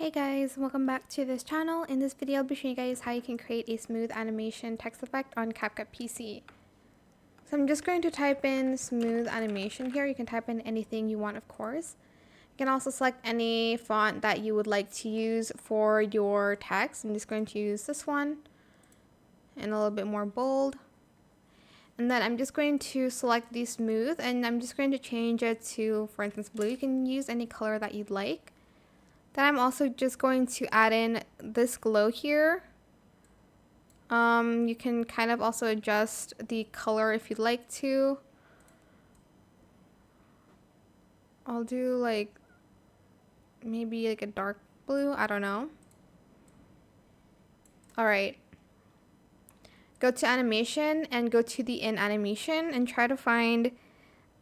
Hey guys, welcome back to this channel. In this video, I'll be showing you guys how you can create a smooth animation text effect on CapCut PC. So I'm just going to type in smooth animation here. You can type in anything you want, of course. You can also select any font that you would like to use for your text. I'm just going to use this one and a little bit more bold. And then I'm just going to select the smooth and I'm just going to change it to, for instance, blue. You can use any color that you'd like. Then I'm also just going to add in this glow here. You can kind of also adjust the color if you'd like to. I'll do like maybe like a dark blue, I don't know. Alright. Go to animation and go to the in animation and try to find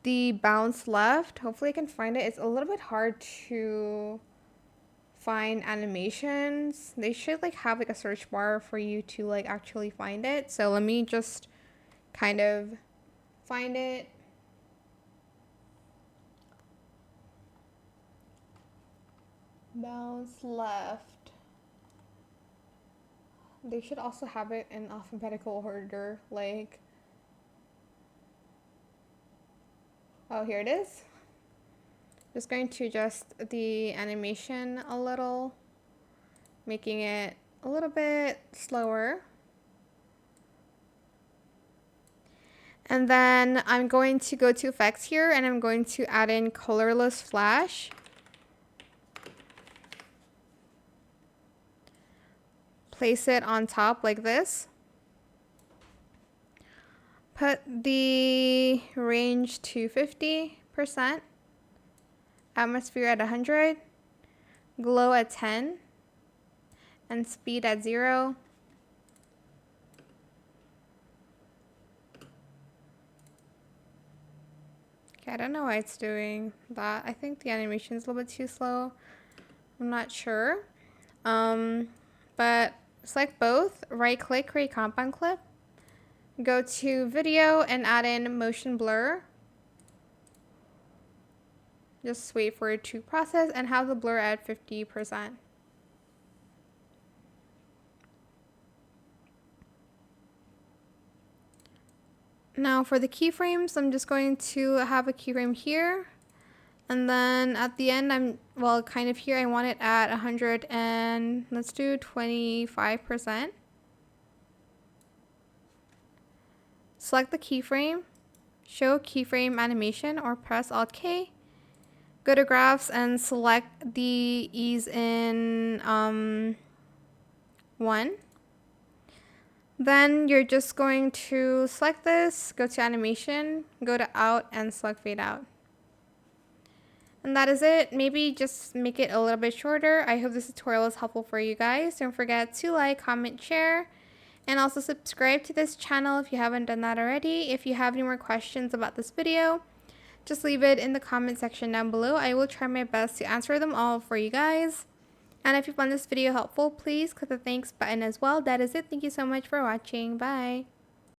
the bounce left. Hopefully I can find it. It's a little bit hard to find animations. They should like have like a search bar for you to like actually find it. So let me just kind of find it. Bounce left. They should also have it in alphabetical order, like, oh, here it is. Just going to adjust the animation a little, making it a little bit slower. And then I'm going to go to effects here and I'm going to add in colorless flash. Place it on top like this. Put the range to 50%. Atmosphere at 100, glow at 10, and speed at 0. Okay, I don't know why it's doing that. I think the animation is a little bit too slow. I'm not sure. But select both, right click, create compound clip. Go to video and add in motion blur. Just wait for it to process and have the blur at 50%. Now for the keyframes, I'm just going to have a keyframe here. And then at the end, kind of here, I want it at 100 and let's do 25%. Select the keyframe, show keyframe animation or press Alt-K. Go to graphs and select the ease in 1. Then you're just going to select this, go to animation, go to out and select fade out. And that is it. Maybe just make it a little bit shorter. I hope this tutorial is helpful for you guys. Don't forget to like, comment, share, and also subscribe to this channel if you haven't done that already. If you have any more questions about this video, just leave it in the comment section down below. I will try my best to answer them all for you guys. And if you found this video helpful, please click the thanks button as well. That is it. Thank you so much for watching. Bye.